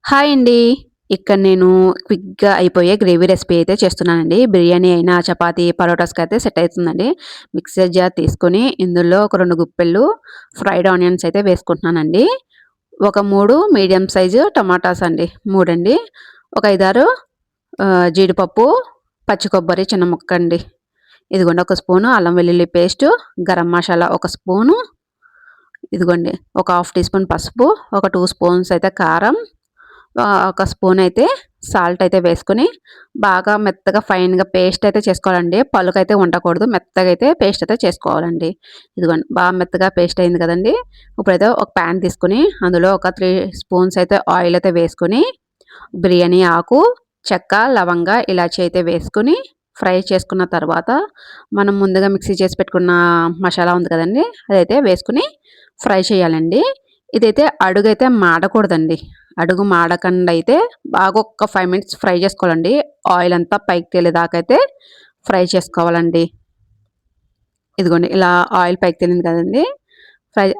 Hi అండి. ఇక్కడ నేను క్విక్‌గా అయిపోయే గ్రేవీ రెసిపీ అయితే చేస్తున్నానండి. బిర్యానీ అయినా, చపాతీ, పరోటాస్‌కైతే సెట్ అయితుందండి. మిక్సర్ జార్ తీసుకొని ఇందులో ఒక 2 గుప్పెళ్ళు ఫ్రైడ్ ఆనియన్స్ అయితే వేసుకుంటున్నానండి. ఒక 3 మీడియం సైజు టమాటాస్ అండి. 3 అండి. ఒక 5, 6 జీడిపప్పు, పచ్చి కొబ్బరి చిన్న ముక్కండి. ఇదిగోండి ఒక స్పూను అల్లం వెల్లుల్లి పేస్టు, గరం మసాలా ఒక స్పూను, ఇదిగోండి ఒక హాఫ్ టీ స్పూన్ పసుపు, ఒక 2 స్పూన్స్ అయితే కారం, ఒక స్పూన్ అయితే సాల్ట్ అయితే వేసుకొని బాగా మెత్తగా ఫైన్‌గా పేస్ట్ అయితే చేసుకోవాలండి. పలుకైతే ఉండకూడదు. మెత్తగా అయితే పేస్ట్ అయితే చేసుకోవాలండి. ఇదిగోండి బాగా మెత్తగా పేస్ట్ అయింది కదండీ! ఇప్పుడైతే ఒక పాన్ తీసుకొని అందులో ఒక 3 స్పూన్స్ అయితే ఆయిల్ అయితే వేసుకొని బిర్యానీ ఆకు, చెక్క, లవంగ, ఇలాచీ అయితే వేసుకొని ఫ్రై చేసుకున్న తర్వాత మనం ముందుగా మిక్సీ చేసి పెట్టుకున్న మసాలా ఉంది కదండీ! అదైతే వేసుకొని ఫ్రై చేయాలండి. ఇదైతే అడుగైతే మాడకూడదండి. అడుగు మాడకుండా అయితే బాగా ఒక 5 మినిట్స్ ఫ్రై చేసుకోవాలండి. ఆయిల్ అంతా పైకి తేలేదాకా అయితే ఫ్రై చేసుకోవాలండి. ఇదిగోండి ఇలా ఆయిల్ పైకి తేలింది కదండీ!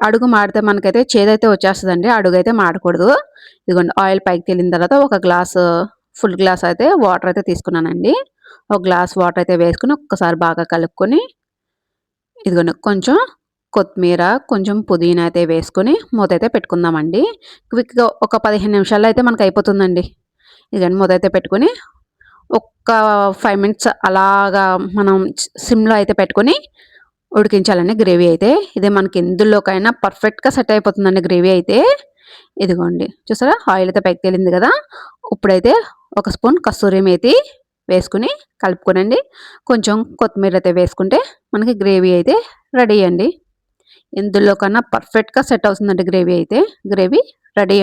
అడుగు మాడితే మనకైతే చేదైతే వచ్చేస్తదండి. అడుగైతే మాడకూడదు. ఇదిగోండి ఆయిల్ పైకి తేలిన తర్వాత ఒక గ్లాసు ఫుల్ గ్లాస్ అయితే వాటర్ అయితే తీసుకున్నానండి. ఒక గ్లాస్ వాటర్ అయితే వేసుకొని ఒక్కసారి బాగా కలుపుకొని ఇదిగోండి కొంచెం కొత్తిమీర, కొంచెం పుదీనా అయితే వేసుకొని మూతైతే పెట్టుకుందామండి. క్విక్‌గా ఒక 15 నిమిషాల్లో అయితే మనకయిపోతుందండి. ఇదండి మూతైతే పెట్టుకొని ఒక్క 5 మినిట్స్ అలాగా మనం సిమ్‌లో అయితే పెట్టుకొని ఉడికించాలండి గ్రేవీ అయితే. ఇది మనకి ఎందులోకైనా పర్ఫెక్ట్‌గా సెట్ అయిపోతుందండి గ్రేవీ అయితే. ఇదిగోండి చూసారా ఆయిల్ అయితే పైకి తేలింది గదా! ఇప్పుడైతే ఒక స్పూన్ కస్తూరి మేతి వేసుకొని కలుపుకోనండి. కొంచెం కొత్తిమీర అయితే వేసుకుంటే మనకి గ్రేవీ అయితే రెడీ అండి. ఇందులో కన్నా పర్ఫెక్ట్‌గా సెట్ అవుతుందండి గ్రేవీ అయితే. Gravy ready.